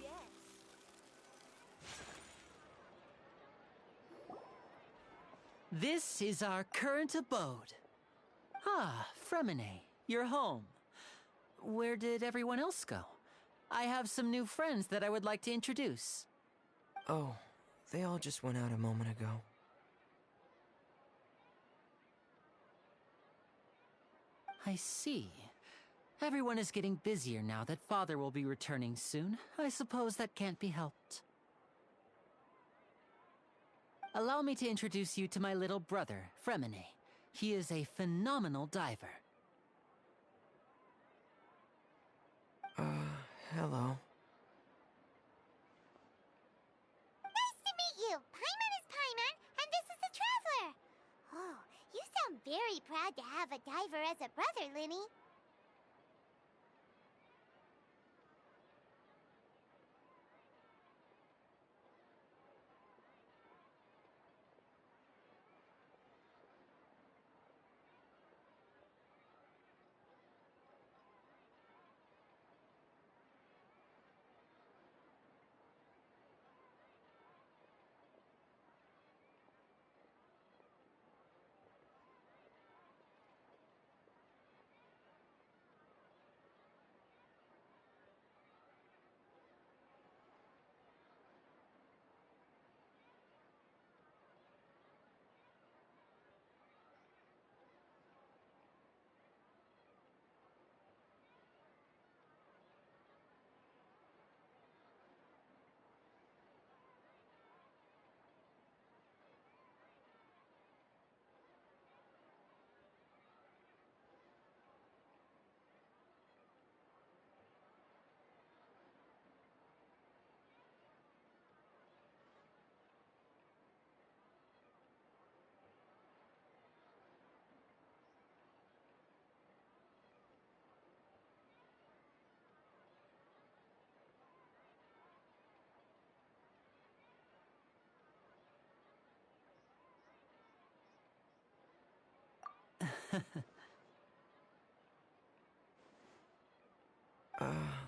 Yes. This is our current abode. Ah, Fremine, you're home. Where did everyone else go? I have some new friends that I would like to introduce. Oh, they all just went out a moment ago. I see. Everyone is getting busier now that Father will be returning soon. I suppose that can't be helped. Allow me to introduce you to my little brother, Fremine. He is a phenomenal diver. Hello. Nice to meet you! Paimon is Paimon, and this is the Traveler! Oh, you sound very proud to have a diver as a brother, Linny.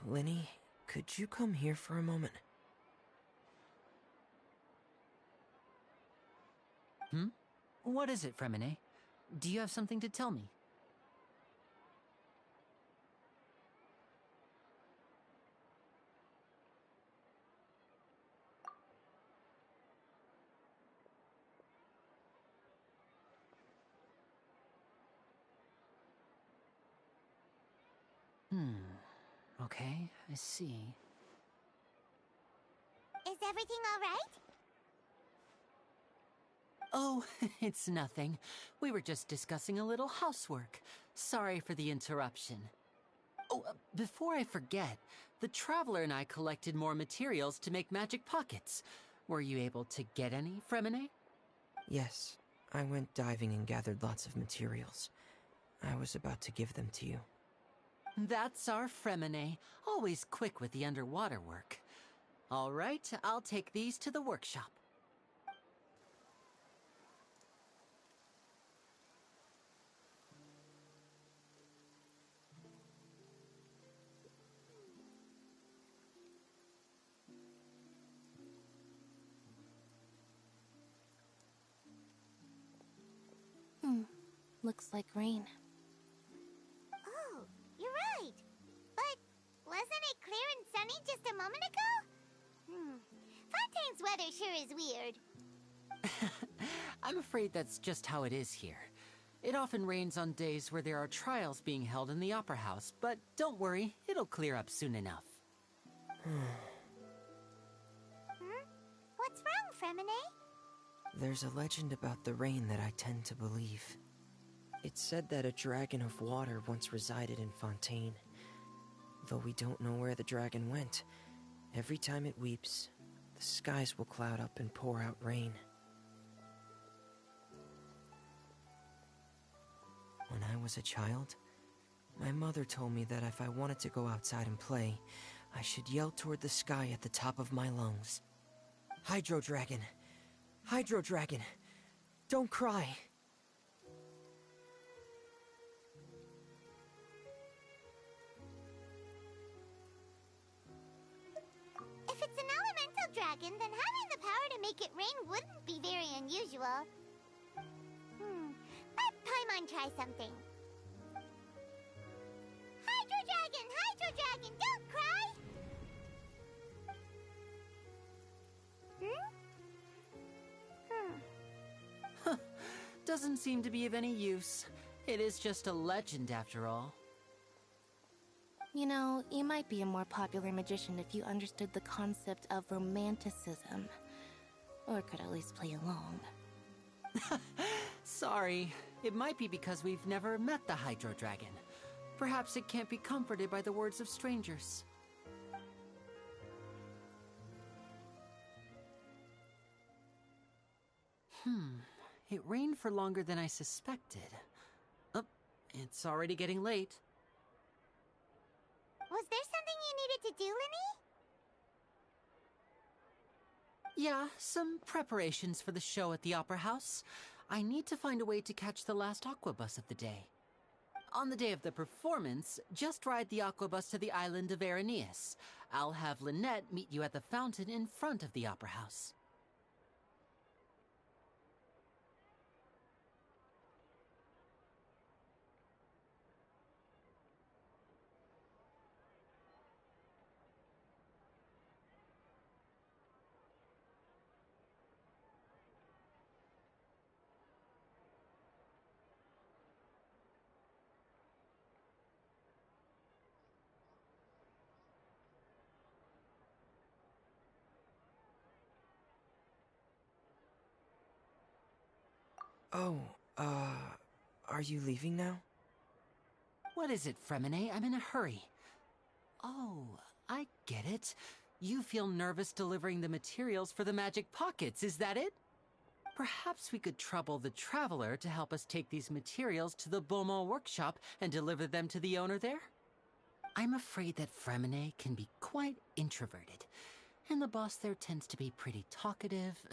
Linny, could you come here for a moment? What is it, Fremine? Do you have something to tell me? Okay, I see. Is everything all right? Oh, it's nothing. We were just discussing a little housework. Sorry for the interruption. Oh, before I forget, the Traveler and I collected more materials to make magic pockets. Were you able to get any, Fremine? Yes, I went diving and gathered lots of materials. I was about to give them to you. That's our Fremine, always quick with the underwater work. All right, I'll take these to the workshop. Looks like rain. Oh, you're right. But wasn't it clear and sunny just a moment ago? Fontaine's weather sure is weird. I'm afraid that's just how it is here. It often rains on days where there are trials being held in the Opera House, but don't worry, it'll clear up soon enough. What's wrong, Fremine? There's a legend about the rain that I tend to believe. It's said that a dragon of water once resided in Fontaine. Though we don't know where the dragon went, every time it weeps, the skies will cloud up and pour out rain. When I was a child, my mother told me that if I wanted to go outside and play, I should yell toward the sky at the top of my lungs. Hydro Dragon! Hydro Dragon! Don't cry! dragon, then having the power to make it rain wouldn't be very unusual. Let Paimon try something. Hydro Dragon, don't cry! Doesn't seem to be of any use. It is just a legend after all. You know, you might be a more popular magician if you understood the concept of romanticism. Or could at least play along. Sorry. It might be because we've never met the Hydro Dragon. Perhaps it can't be comforted by the words of strangers. It rained for longer than I suspected. Oh, it's already getting late. Was there something you needed to do, Linny? Yeah, some preparations for the show at the Opera House. I need to find a way to catch the last aqua bus of the day. On the day of the performance, just ride the aqua bus to the island of Araneus. I'll have Lynette meet you at the fountain in front of the Opera House. Oh, are you leaving now? What is it, Fremine? I'm in a hurry. Oh, I get it. You feel nervous delivering the materials for the magic pockets, is that it? Perhaps we could trouble the Traveler to help us take these materials to the Beaumont workshop and deliver them to the owner there? I'm afraid that Fremine can be quite introverted, and the boss there tends to be pretty talkative.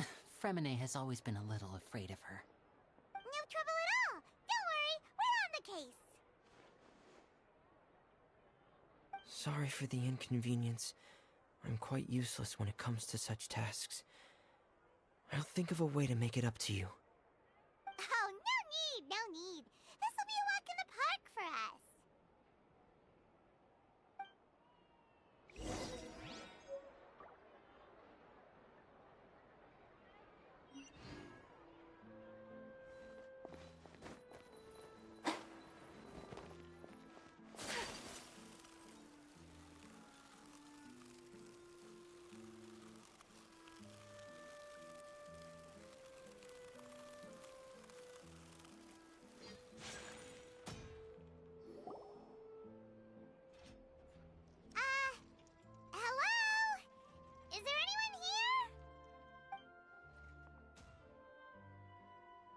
Fremine has always been a little afraid of her. No trouble at all! Don't worry, we're on the case! Sorry for the inconvenience. I'm quite useless when it comes to such tasks. I'll think of a way to make it up to you. Oh, no need! This will be a walk in the park for us! Hello? Is there anyone here?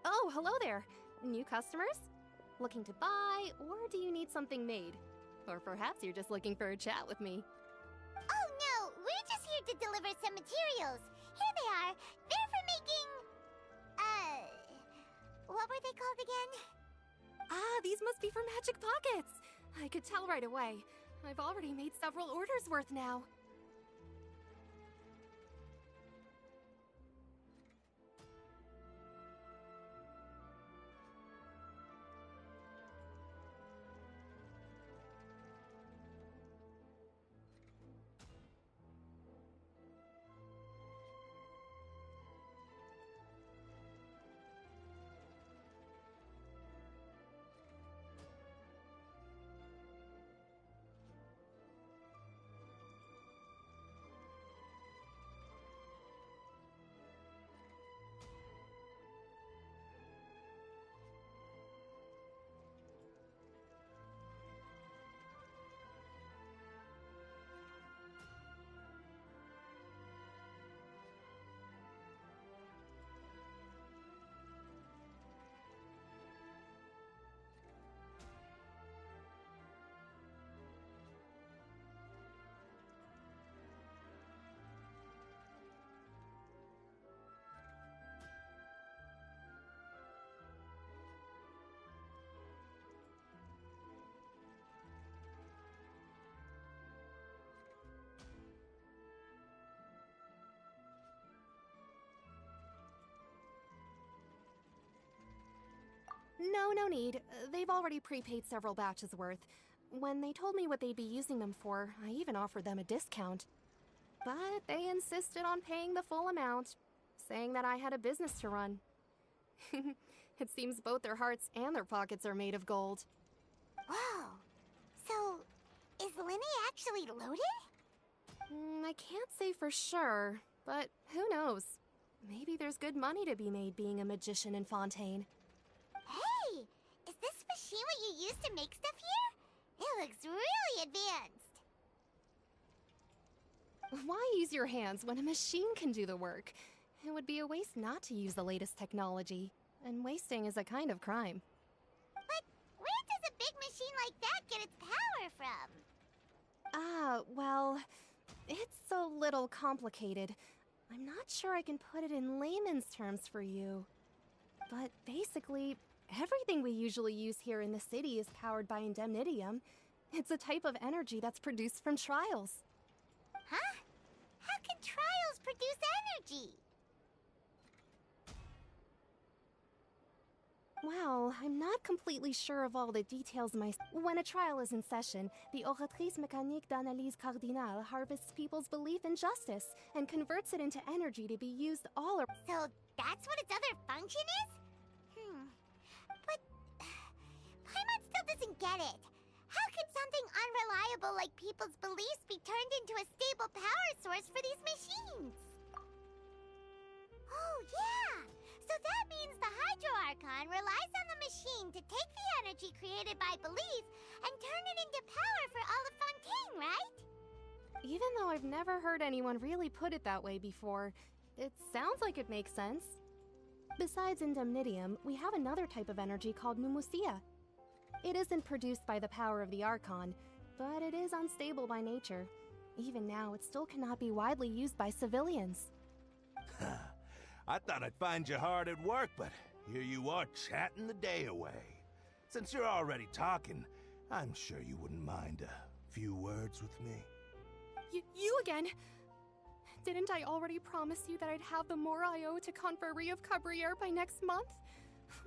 Oh, hello there. New customers? Looking to buy, or do you need something made? Or perhaps you're just looking for a chat with me. Oh no, we're just here to deliver some materials. Here they are. They're for making... what were they called again? Ah, these must be for magic pockets. I could tell right away. I've already made several orders worth now. No, no need. They've already prepaid several batches worth. When they told me what they'd be using them for, I even offered them a discount. But they insisted on paying the full amount, saying that I had a business to run. It seems both their hearts and their pockets are made of gold. Whoa. So, is Linny actually loaded? I can't say for sure, but who knows? Maybe there's good money to be made being a magician in Fontaine. Hey! Is this machine what you use to make stuff here? It looks really advanced. Why use your hands when a machine can do the work? It would be a waste not to use the latest technology, and wasting is a kind of crime. But where does a big machine like that get its power from? Well, it's a little complicated. I'm not sure I can put it in layman's terms for you. But basically, everything we usually use here in the city is powered by indemnitium. It's a type of energy that's produced from trials. Huh? How can trials produce energy? Well, I'm not completely sure of all the details myself. When a trial is in session, the Oratrice Mécanique d'Analyse Cardinale harvests people's belief in justice and converts it into energy to be used all around. So that's what its other function is? But Paimon still doesn't get it. How could something unreliable like people's beliefs be turned into a stable power source for these machines? Oh, yeah! So that means the Hydro Archon relies on the machine to take the energy created by belief and turn it into power for all of Fontaine, right? Even though I've never heard anyone really put it that way before, it sounds like it makes sense. Besides indemnitium, we have another type of energy called pneumosia. It isn't produced by the power of the Archon, but it is unstable by nature. Even now, it still cannot be widely used by civilians. I thought I'd find you hard at work, but here you are chatting the day away. Since you're already talking, I'm sure you wouldn't mind a few words with me. You again? Didn't I already promise you that I'd have the more I owe to Confrérie of Cabriere by next month?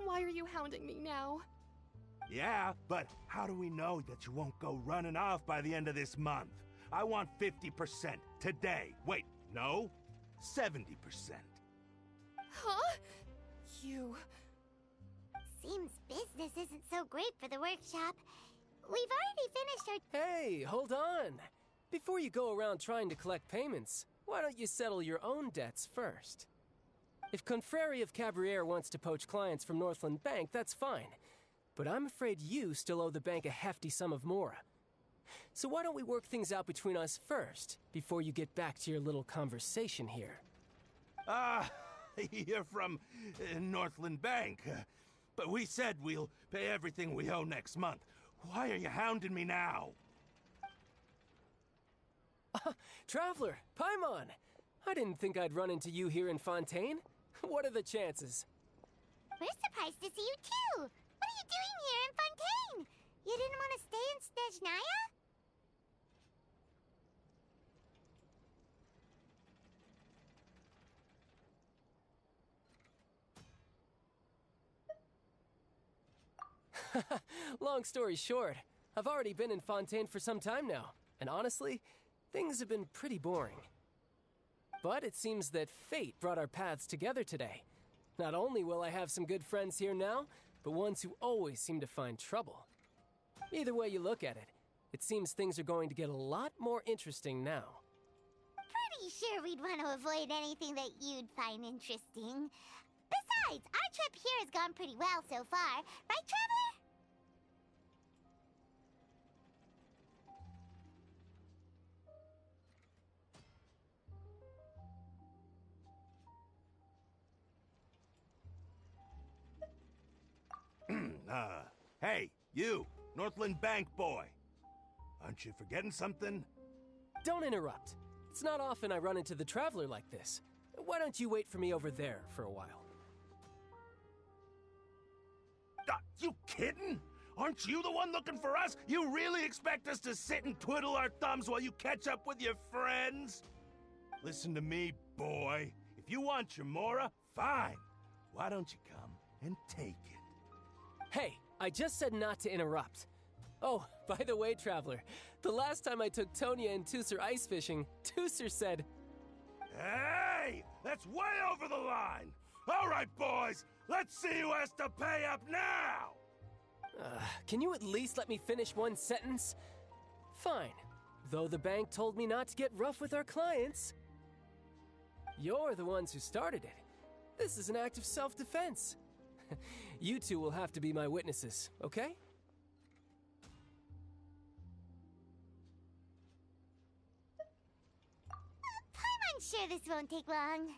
Why are you hounding me now? Yeah, but how do we know that you won't go running off by the end of this month? I want 50% today. Wait, no, 70%. Huh? You... Seems business isn't so great for the workshop. We've already finished our... Hey, hold on! Before you go around trying to collect payments, why don't you settle your own debts first? If Confrérie of Cabriere wants to poach clients from Northland Bank, that's fine. But I'm afraid you still owe the bank a hefty sum of mora. So why don't we work things out between us first, before you get back to your little conversation here? You're from Northland Bank. But we said we'll pay everything we owe next month. Why are you hounding me now? Traveler, Paimon! I didn't think I'd run into you here in Fontaine. What are the chances? We're surprised to see you too! What are you doing here in Fontaine? You didn't want to stay in Snezhnaya? Long story short, I've already been in Fontaine for some time now, and honestly, things have been pretty boring. But it seems that fate brought our paths together today. Not only will I have some good friends here now, but ones who always seem to find trouble. Either way you look at it, it seems things are going to get a lot more interesting now. Pretty sure we'd want to avoid anything that you'd find interesting. Besides, our trip here has gone pretty well so far, right, Traveler? Hey, you, Northland Bank boy. Aren't you forgetting something? Don't interrupt. It's not often I run into the Traveler like this. Why don't you wait for me over there for a while? You kidding? Aren't you the one looking for us? You really expect us to sit and twiddle our thumbs while you catch up with your friends? Listen to me, boy. If you want your mora, fine. Why don't you come and take it? Hey, I just said not to interrupt. Oh, by the way, Traveler, the last time I took Tonya and Tusser ice fishing, Tusser said, Hey! That's way over the line! Alright, boys, let's see who has to pay up now! can you at least let me finish one sentence? Fine. Though the bank told me not to get rough with our clients. You're the ones who started it. This is an act of self-defense. You two will have to be my witnesses, okay? I'm sure this won't take long.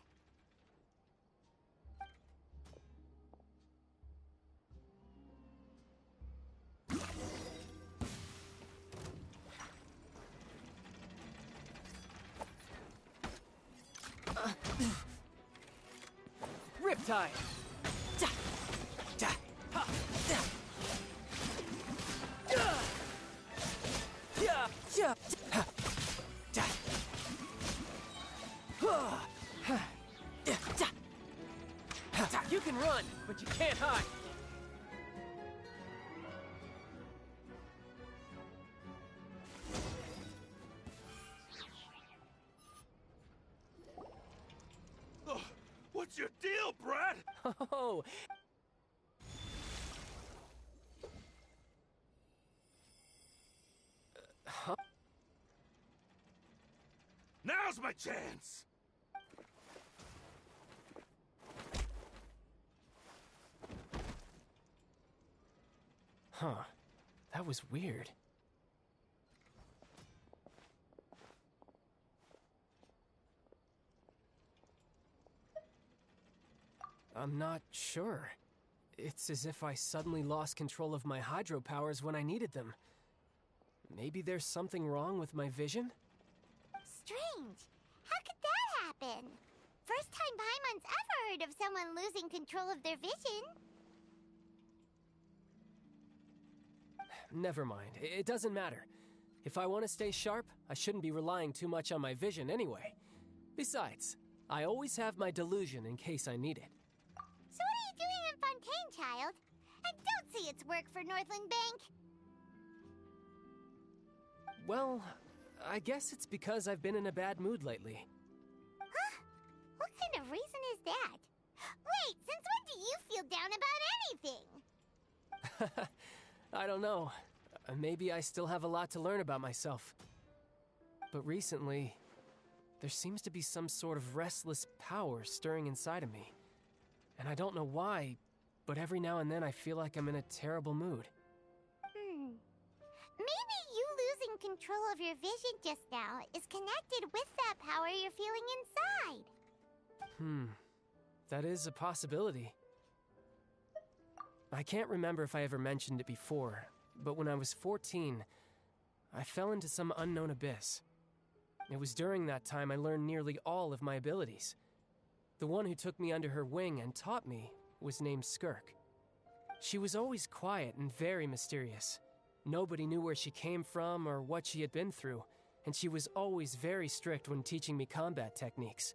Riptide! Da! Da! Ha! Da! Yeah! Yeah! Ha! Da! You can run, but you can't hide. What's your deal, Brad? Oh, Now's my chance! huh. That was weird. I'm not sure. It's as if I suddenly lost control of my hydro powers when I needed them. Maybe there's something wrong with my vision? Strange. How could that happen? First time Paimon's ever heard of someone losing control of their vision. Never mind. It doesn't matter. If I want to stay sharp, I shouldn't be relying too much on my vision anyway. Besides, I always have my delusion in case I need it. So what are you doing in Fontaine, child? I don't see its work for Northland Bank. Well, I guess it's because I've been in a bad mood lately. Huh? What kind of reason is that? Wait, since when do you feel down about anything? I don't know. Maybe I still have a lot to learn about myself. But recently, there seems to be some sort of restless power stirring inside of me. And I don't know why, but every now and then I feel like I'm in a terrible mood. Maybe you losing control of your vision just now is connected with that power you're feeling inside. That is a possibility. I can't remember if I ever mentioned it before, but when I was 14, I fell into some unknown abyss. It was during that time I learned nearly all of my abilities. The one who took me under her wing and taught me was named Skirk. She was always quiet and very mysterious. Nobody knew where she came from or what she had been through, and she was always very strict when teaching me combat techniques.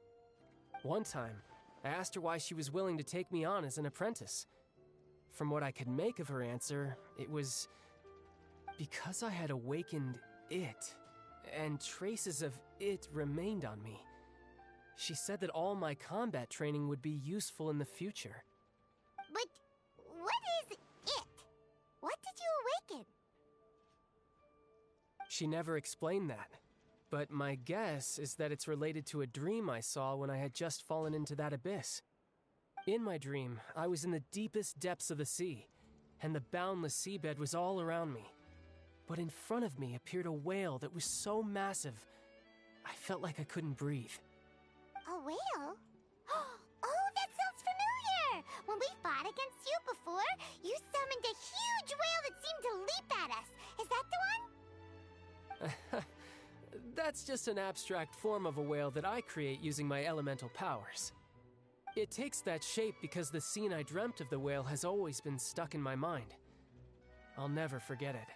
One time, I asked her why she was willing to take me on as an apprentice. From what I could make of her answer, it was because I had awakened it, and traces of it remained on me. She said that all my combat training would be useful in the future. But what is it? What did you awaken? She never explained that, but my guess is that it's related to a dream I saw when I had just fallen into that abyss. In my dream, I was in the deepest depths of the sea, and the boundless seabed was all around me. But in front of me appeared a whale that was so massive, I felt like I couldn't breathe. A whale? Oh, that sounds familiar! When we fought against you before, you summoned a huge whale that seemed to leap at us. Is that the one? That's just an abstract form of a whale that I create using my elemental powers. It takes that shape because the scene I dreamt of the whale has always been stuck in my mind. I'll never forget it.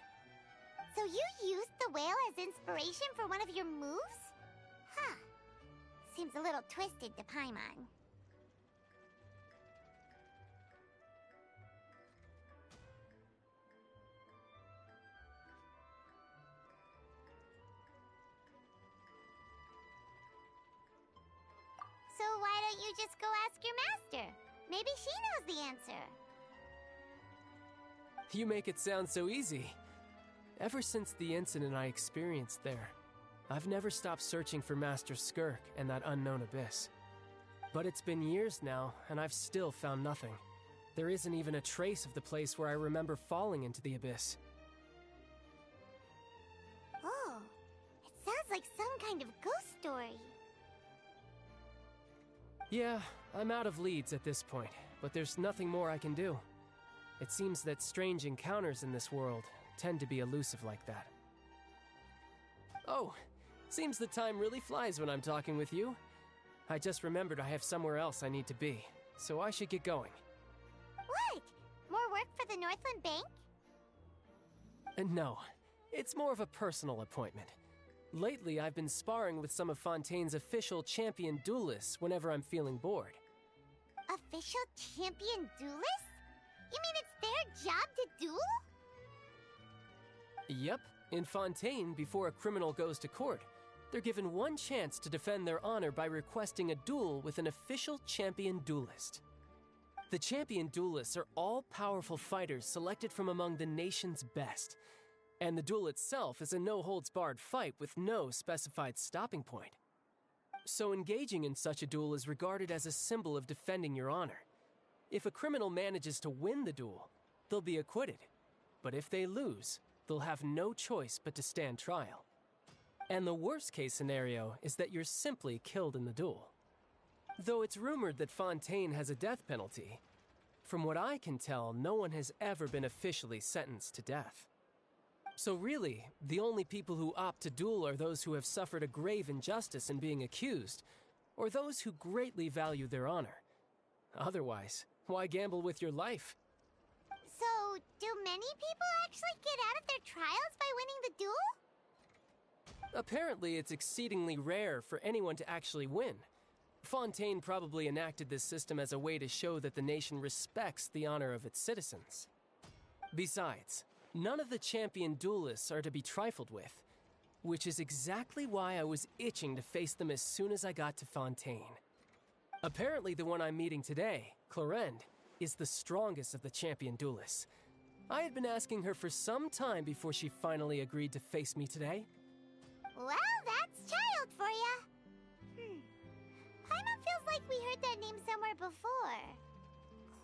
So you used the whale as inspiration for one of your moves? Huh. Seems a little twisted to Paimon. you just go ask your master? Maybe she knows the answer. You make it sound so easy. Ever since the incident I experienced there, I've never stopped searching for Master Skirk and that unknown abyss. But it's been years now, and I've still found nothing. There isn't even a trace of the place where I remember falling into the abyss. Oh, it sounds like some kind of ghost story. Yeah, I'm out of leads at this point, but there's nothing more I can do. It seems that strange encounters in this world tend to be elusive like that. Oh, seems the time really flies when I'm talking with you. I just remembered I have somewhere else I need to be, so I should get going. What? More work for the Northland Bank? No, it's more of a personal appointment. Lately, I've been sparring with some of Fontaine's official champion duelists whenever I'm feeling bored. Official champion duelists? You mean it's their job to duel? Yep, in Fontaine, before a criminal goes to court, they're given one chance to defend their honor by requesting a duel with an official champion duelist. The champion duelists are all-powerful fighters selected from among the nation's best, and the duel itself is a no-holds-barred fight with no specified stopping point. So engaging in such a duel is regarded as a symbol of defending your honor. If a criminal manages to win the duel, they'll be acquitted. But if they lose, they'll have no choice but to stand trial. And the worst-case scenario is that you're simply killed in the duel. Though it's rumored that Fontaine has a death penalty, from what I can tell, no one has ever been officially sentenced to death. So really, the only people who opt to duel are those who have suffered a grave injustice in being accused, or those who greatly value their honor. Otherwise, why gamble with your life? So, do many people actually get out of their trials by winning the duel? Apparently, it's exceedingly rare for anyone to actually win. Fontaine probably enacted this system as a way to show that the nation respects the honor of its citizens. Besides, none of the champion duelists are to be trifled with, which is exactly why I was itching to face them as soon as I got to Fontaine. Apparently, the one I'm meeting today, Clorinde, is the strongest of the champion duelists. I had been asking her for some time before she finally agreed to face me today. Well, that's child for ya. Paimon feels like we heard that name somewhere before.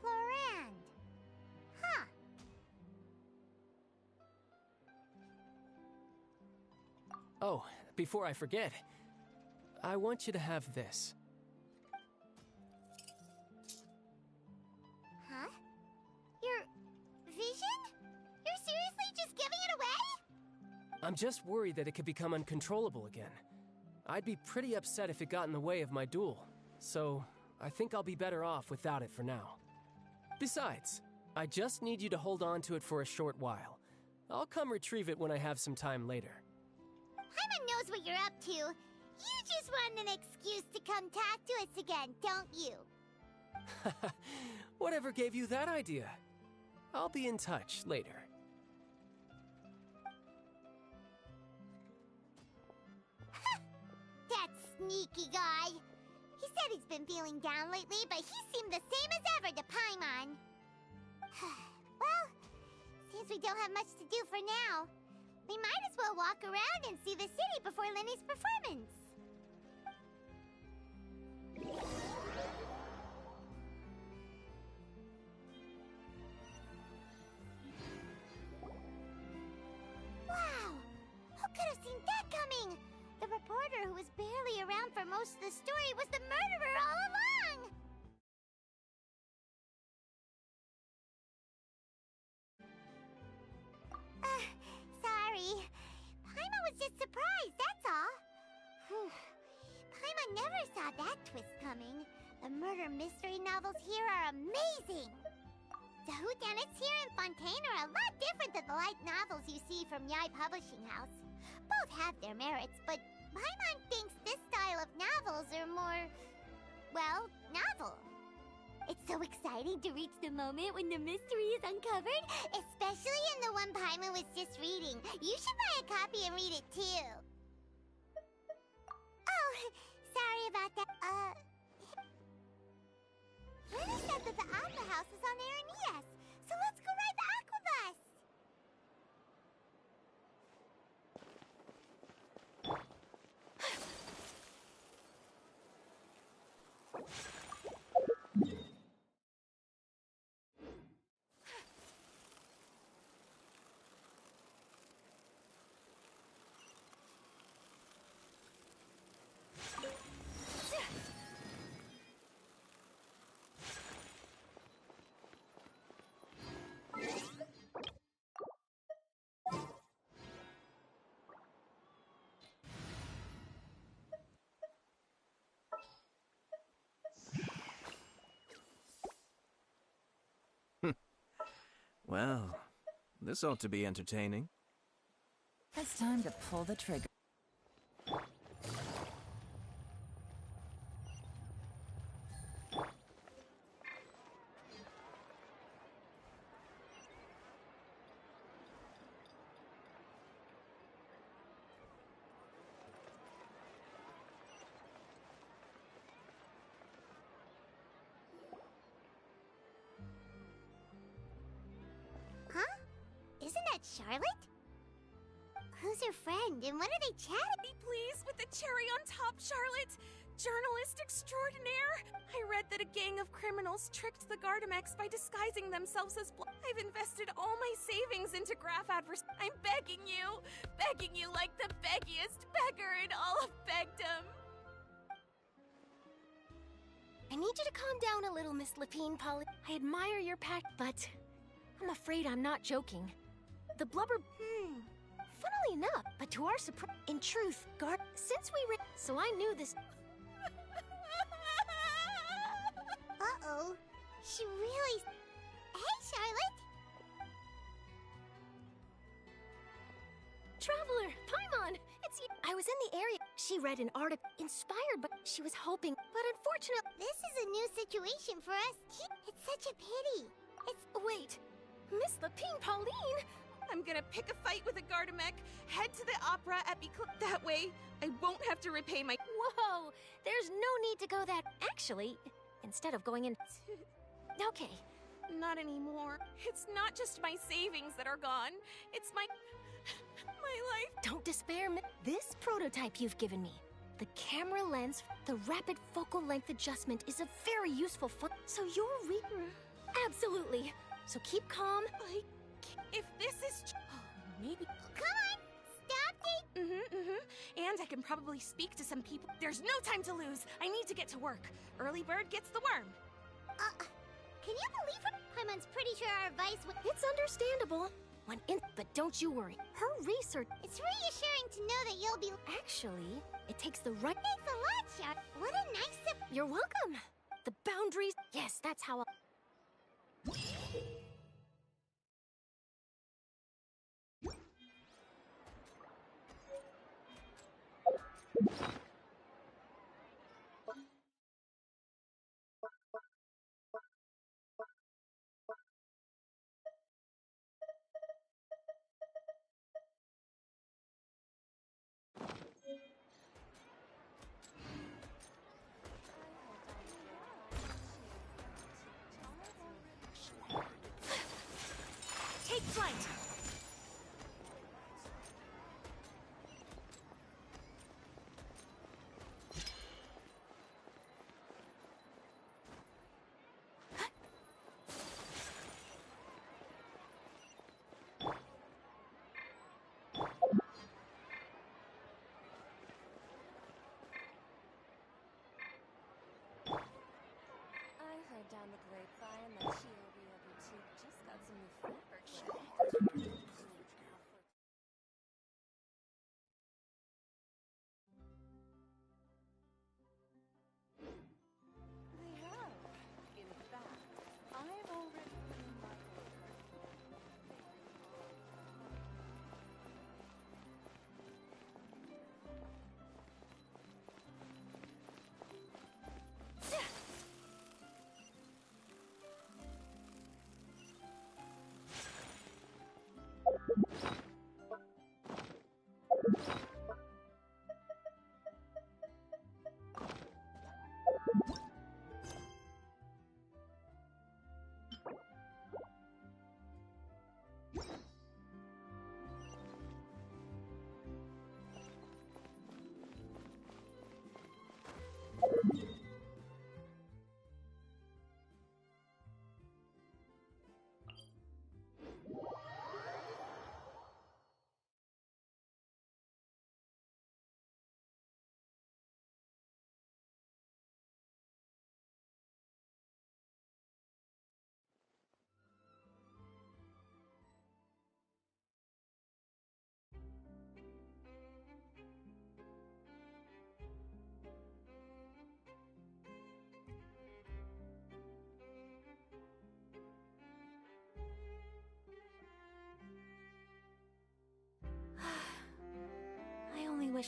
Clorinde. Huh. Oh, before I forget, I want you to have this. Huh? Your vision? You're seriously just giving it away? I'm just worried that it could become uncontrollable again. I'd be pretty upset if it got in the way of my duel, so I think I'll be better off without it for now. Besides, I just need you to hold on to it for a short while. I'll come retrieve it when I have some time later. Paimon knows what you're up to. You just want an excuse to come talk to us again, don't you? Whatever gave you that idea? I'll be in touch later. That sneaky guy. He said he's been feeling down lately, but he seemed the same as ever to Paimon. Well, since we don't have much to do for now, we might as well walk around and see the city before Lenny's performance. Wow! Who could have seen that coming? The reporter who was barely around for most of the story was the murderer all along! Sorry. Paimon was just surprised, that's all. Paimon never saw that twist coming. The murder mystery novels here are amazing! The whodunits here in Fontaine are a lot different than the light novels you see from Yai Publishing House. Both have their merits, but Paimon thinks this style of novels are more, well, novel. It's so exciting to reach the moment when the mystery is uncovered, especially in the one Paimon was just reading. You should buy a copy and read it too. Oh, sorry about that. said that the Aqua House is on Aeneas, so let's go ride the Aqua Bus! Well, this ought to be entertaining. It's time to pull the trigger. Huh? Isn't that Charlotte? Who's her friend, and what are they chatting? Please, with the cherry on top, Charlotte! Journalist extraordinaire! I read that a gang of criminals tricked the Gardamex by disguising themselves as I've invested all my savings into graph adverts. I'm begging you like the beggiest beggar in all of begdom. I need you to calm down a little, Miss Lapine, Polly. I admire your but I'm afraid I'm not joking. The blubber... Funnily enough, but to our surprise... In truth, since we so I knew this... Uh-oh. She really... Hey, Charlotte! Traveler, Paimon! It's you. I was in the area. She read an article inspired, but she was hoping. But unfortunately... This is a new situation for us. It's such a pity. Wait. Miss Lapine Pauline! I'm gonna pick a fight with a Gardamex, head to the opera at that way, I won't have to repay my... Whoa! There's no need to go that... Actually, instead of going in... Okay. Not anymore. It's not just my savings that are gone. It's my life. Don't despair, this prototype you've given me. The camera lens, the rapid focal length adjustment is a very useful so you're Absolutely. So keep calm. If this is... maybe... Come on! Stop it! And I can probably speak to some people. There's no time to lose. I need to get to work. Early bird gets the worm. Can you believe her? Paimon's pretty sure our advice would... It's understandable. But don't you worry. Her research... It's reassuring to know that you'll be... Actually, it takes the right... Thanks a lot, Charlotte. What a nice... You're welcome. The boundaries... Yes, that's how Take flight. I heard down the grapevine that Chiobia Boutique just got some new fabric. They have. In fact, I've already put in my order.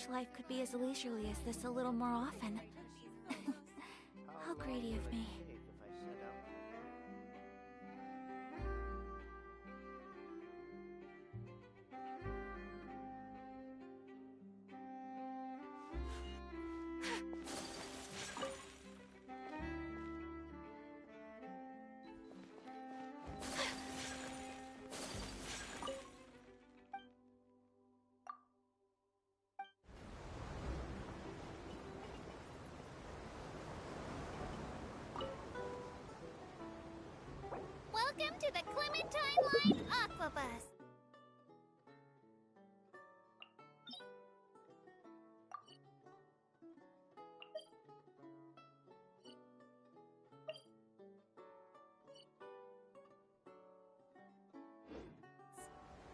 wish life could be as leisurely as this a little more often. How greedy of me. Welcome to the Clementine Line Aquabus.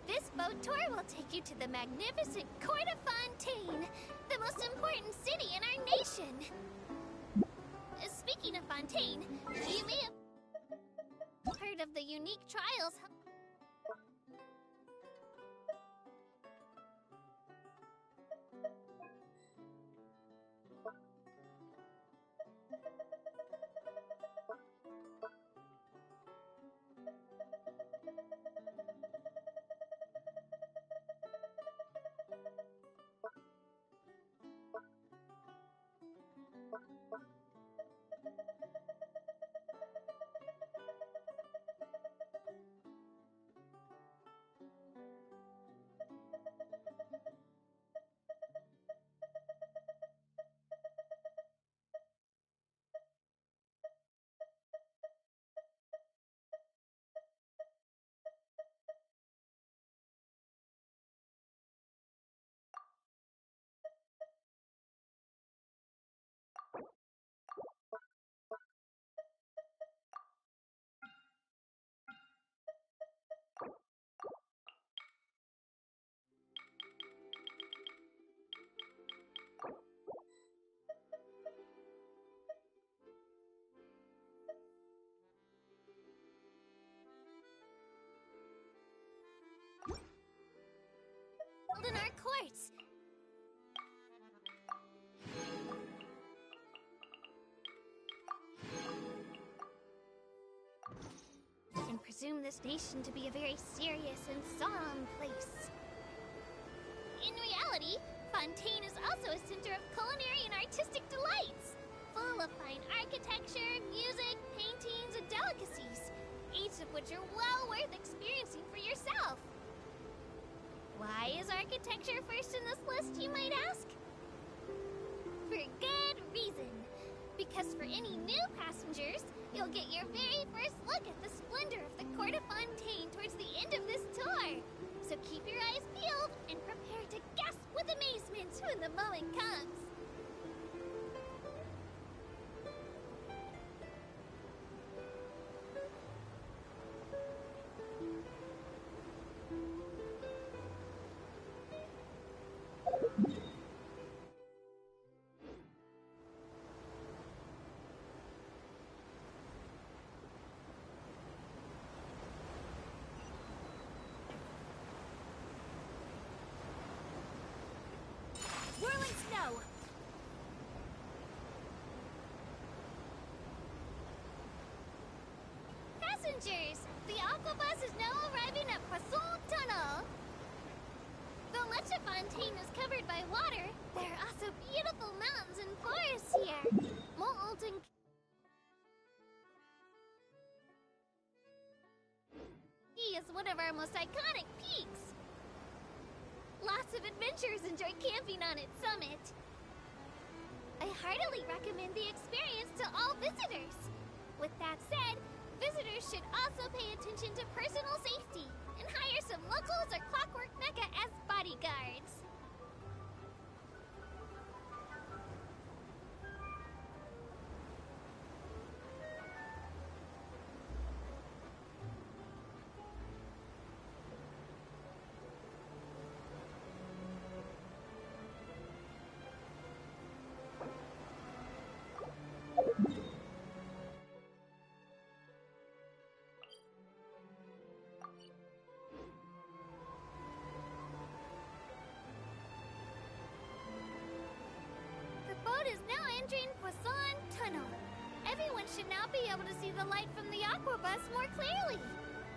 This boat tour will take you to the magnificent Court of Fontaine, the most important city in our nation. Speaking of Fontaine, you may have heard of the unique trials. In our courts. And presume this nation to be a very serious and solemn place. In reality, Fontaine is also a center of culinary and artistic delights, full of fine architecture, music, paintings, and delicacies, each of which are well worth experiencing for yourself. Why is architecture first in this list, you might ask? For good reason. Because for any new passengers, you'll get your very first look at the splendor of the Court of Fontaine towards the end of this tour. So keep your eyes peeled and prepare to gasp with amazement when the moment comes. Whirling snow! Passengers, the Aquabus is now arriving at Poisson Tunnel. Though much of Fontaine is covered by water, there are also beautiful mountains and forests here. Mont and He is one of our most iconic peaks. Lots of adventurers enjoy camping on its summit. I heartily recommend the experience to all visitors. With that said, visitors should also pay attention to personal safety and hire some locals or Clockwork Mecha as bodyguards. Alexandrine Poisson Tunnel. Everyone should now be able to see the light from the aqua bus more clearly.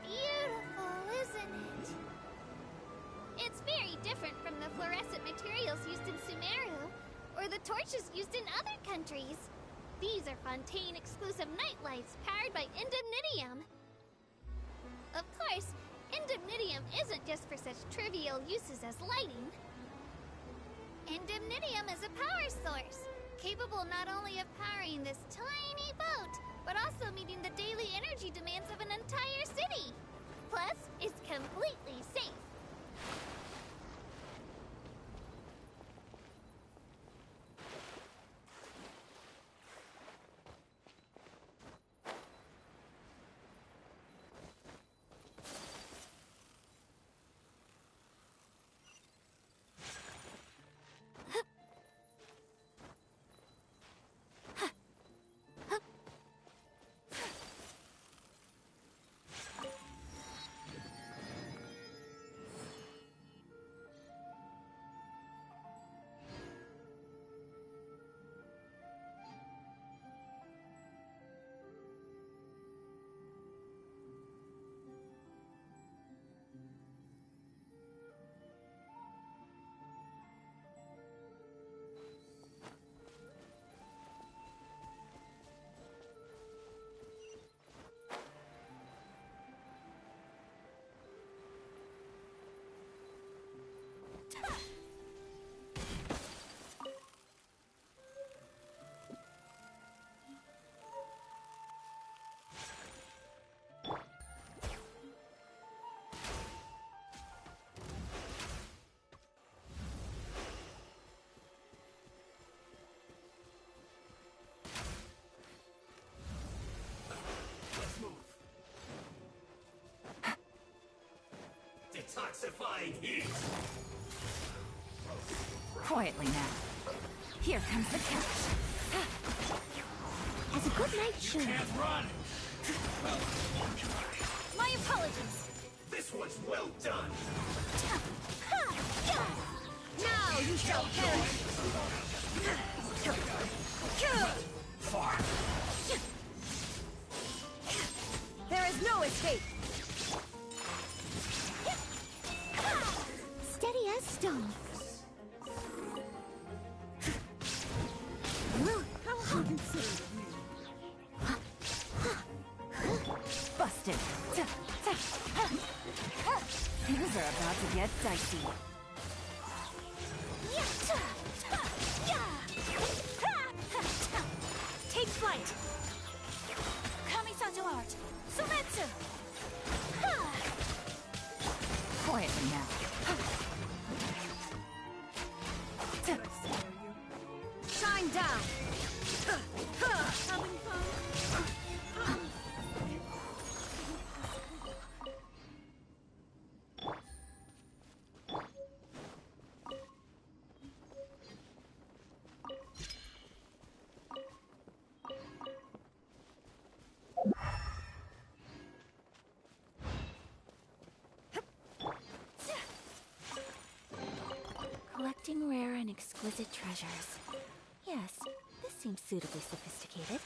Beautiful, isn't it? It's very different from the fluorescent materials used in Sumeru, or the torches used in other countries. These are Fontaine-exclusive nightlights powered by indemnitium. Of course, indemnitium isn't just for such trivial uses as lighting. Indemnitium is a power source, capable not only of powering this tiny boat, but also meeting the daily energy demands of an entire city. Plus, it's completely safe. Detoxifying heat! Quietly now. Here comes the catch. As a good night should. Can't run! My apologies. This was well done! Now you shall perish. Far! There is no escape. Steady as stone. Busted. Things are about to get dicey. Take flight. Kamisato art. Sumetsu. Quietly now. Shine down. Having fun? Collecting rare and exquisite treasures. Yes, this seems suitably sophisticated.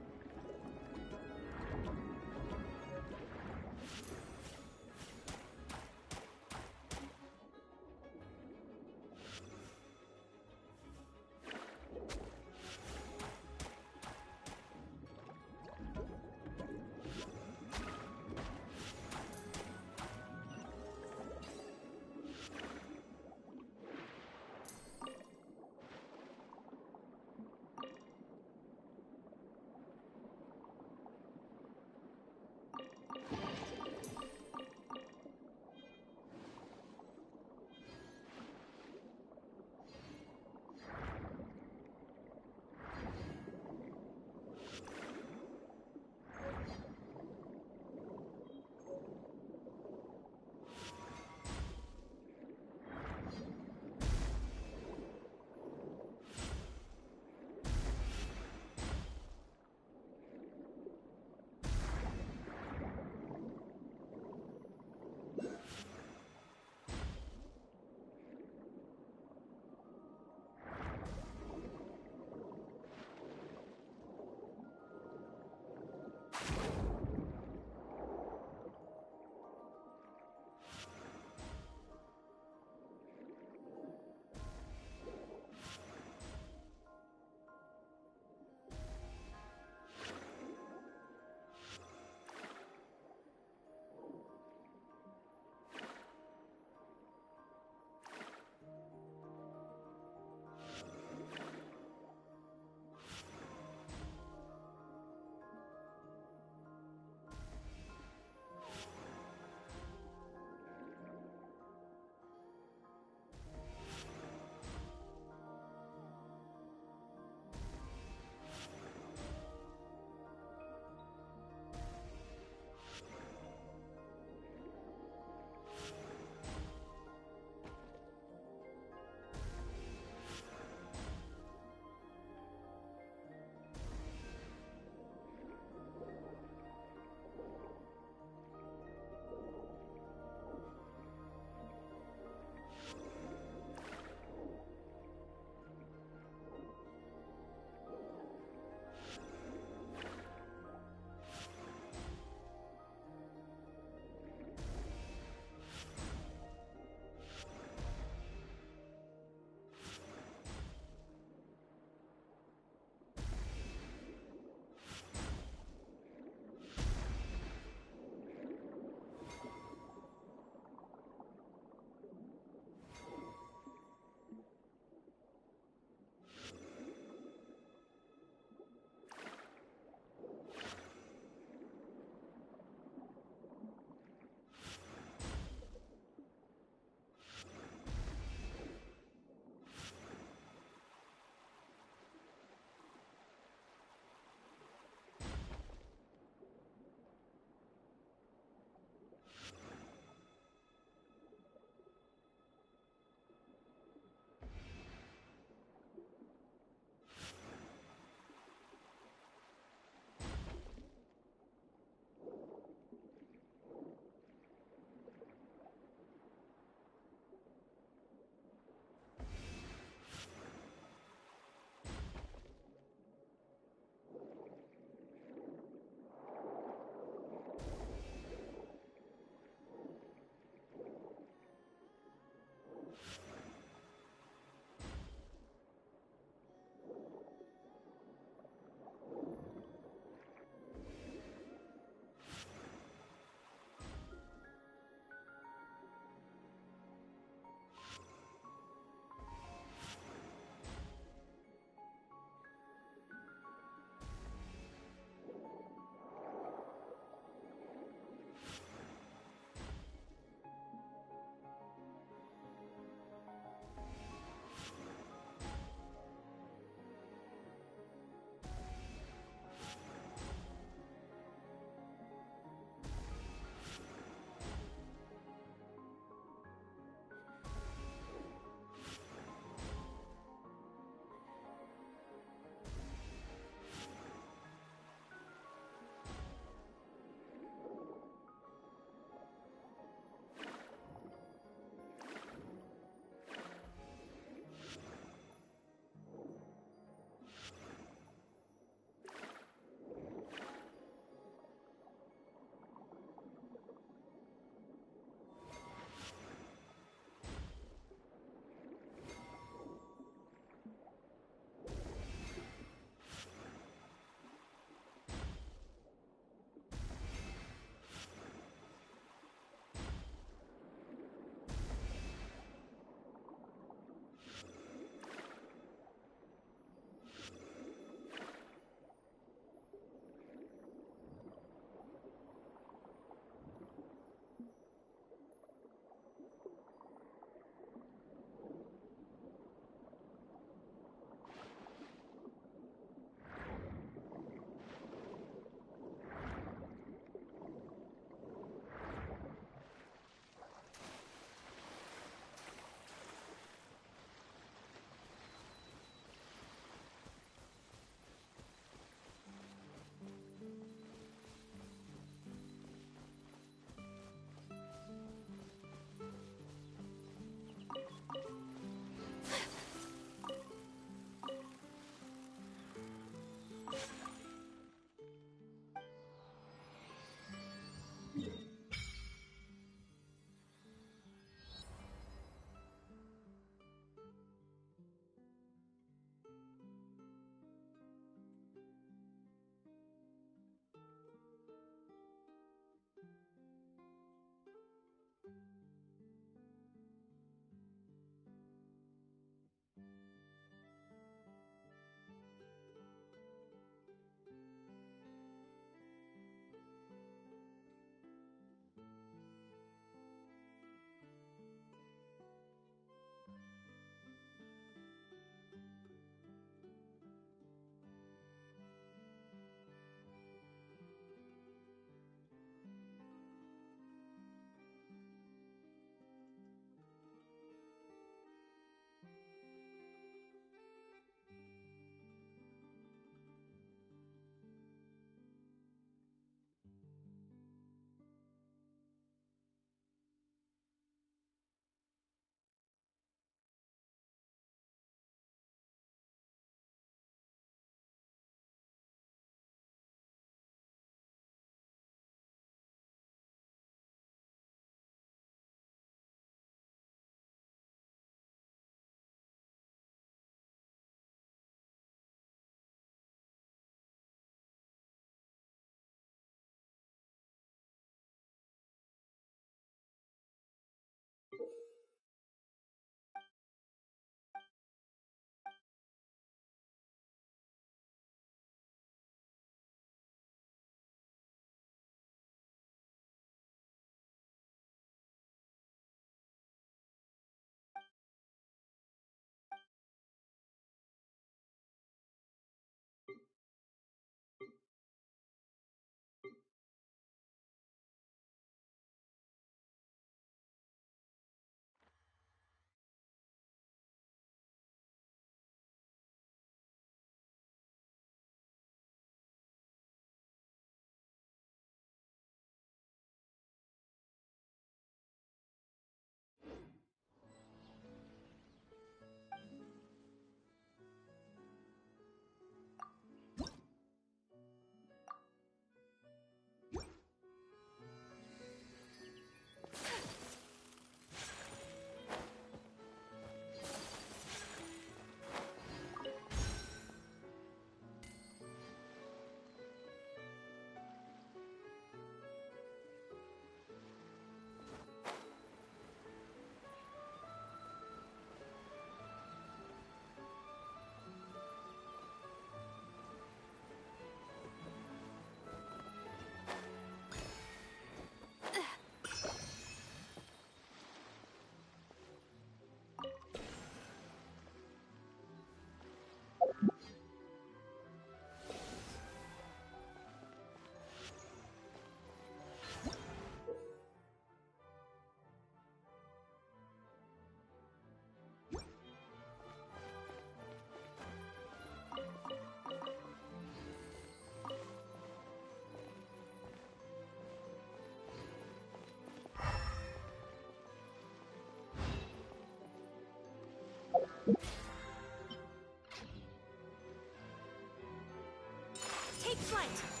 Take flight!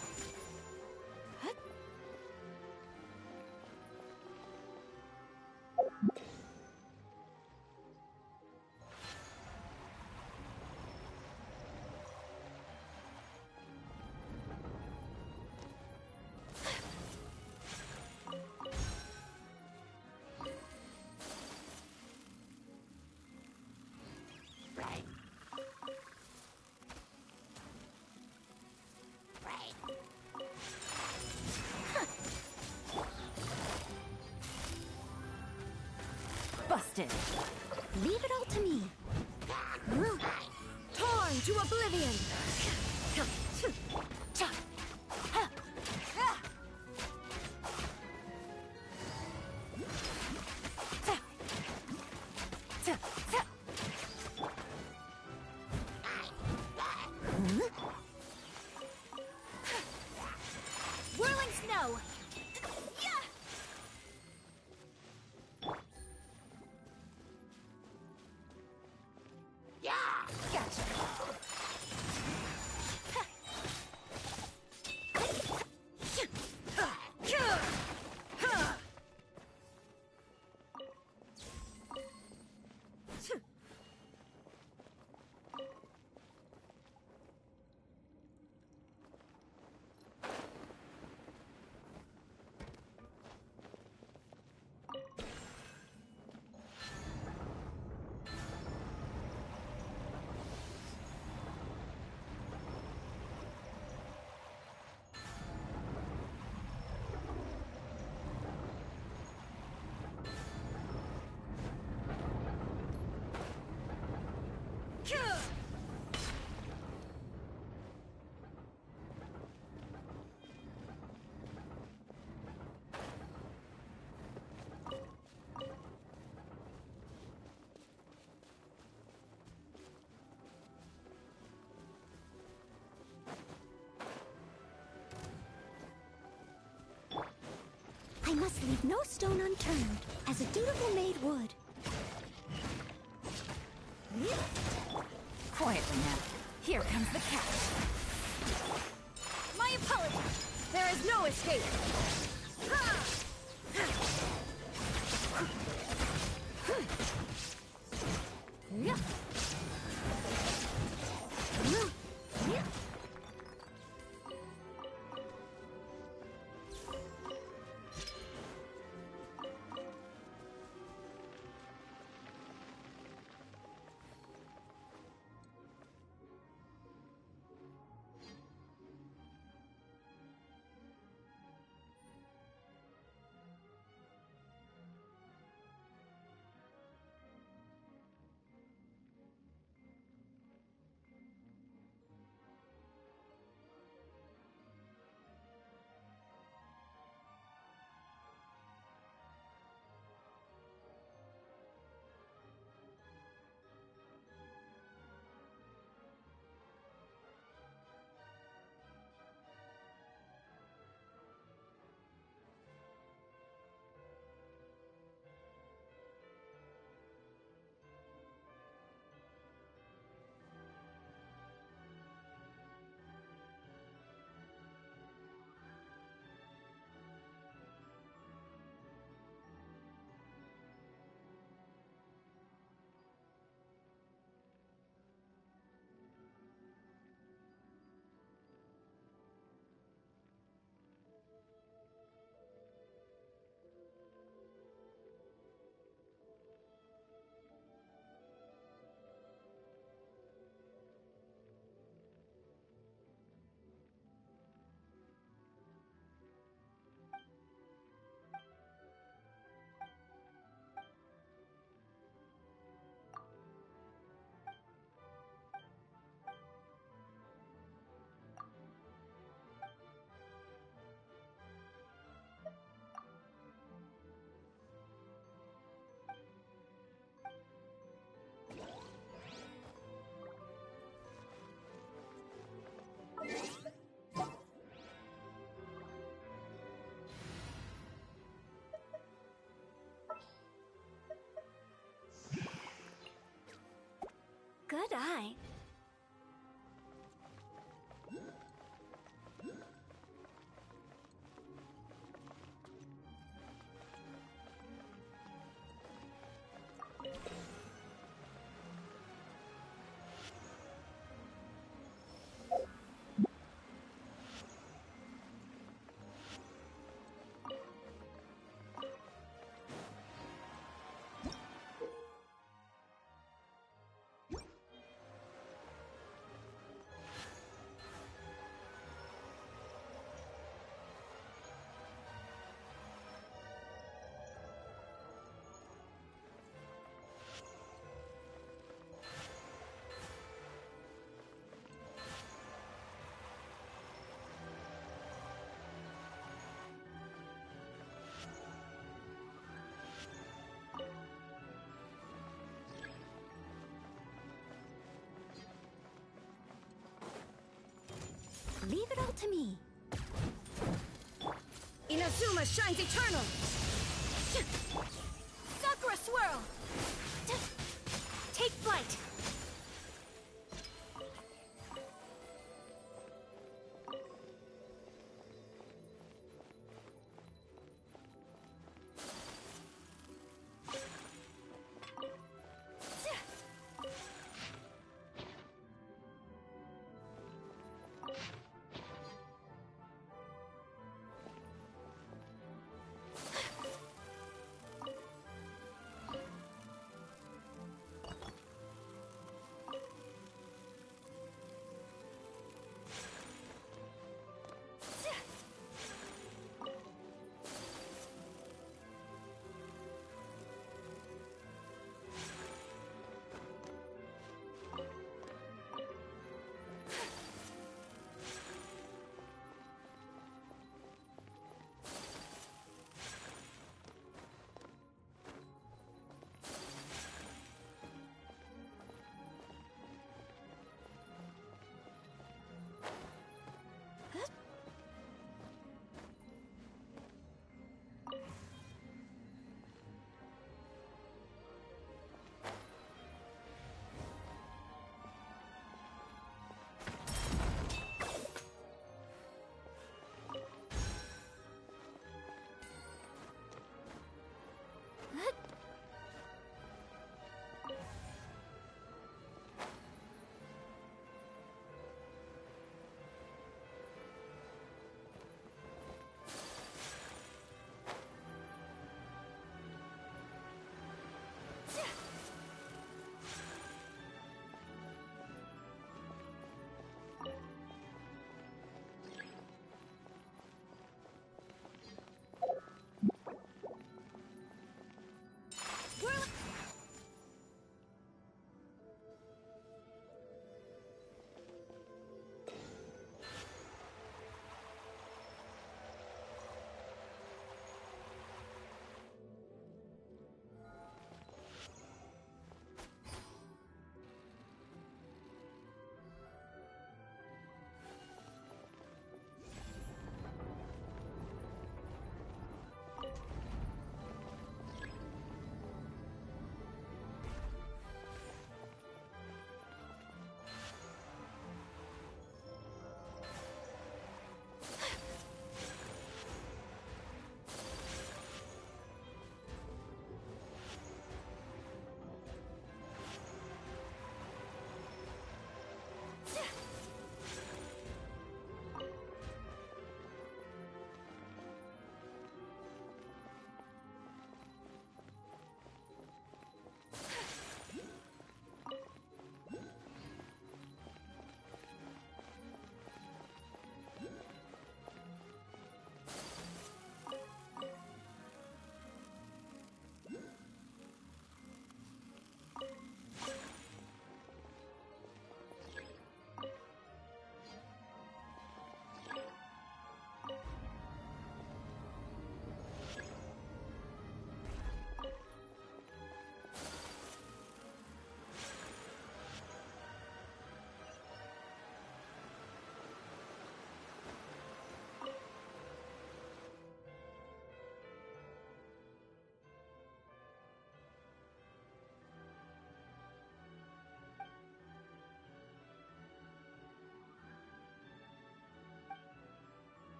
Busted. Leave it all to me. Torn to oblivion. Whirling snow! Gotcha. must leave no stone unturned, as a dutiful maid would. Quietly now. Here comes the catch. My apologies. There is no escape. Good eye. Leave it all to me. Inazuma shines eternal! Sakura swirl! Take flight!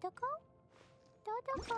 Dodoko? Dodoko.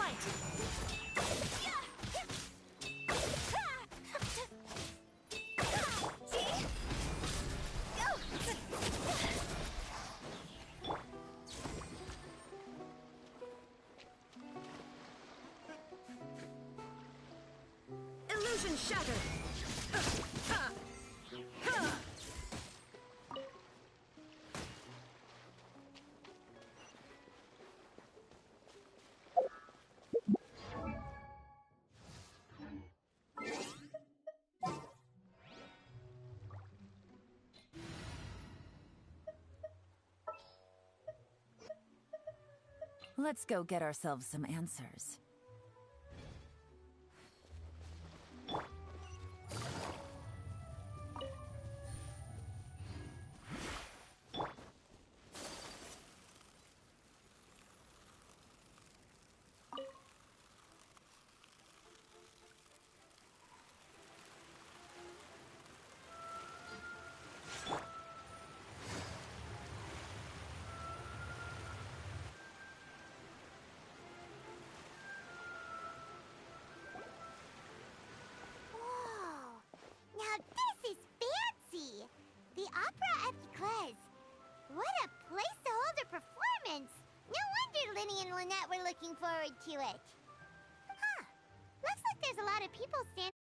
fight! Illusion shattered! Let's go get ourselves some answers. Whoa! Now this is fancy! The Opera at Eclairs. What a place to hold a performance! No wonder Linny and Lynette were looking forward to it. Huh. Looks like there's a lot of people standing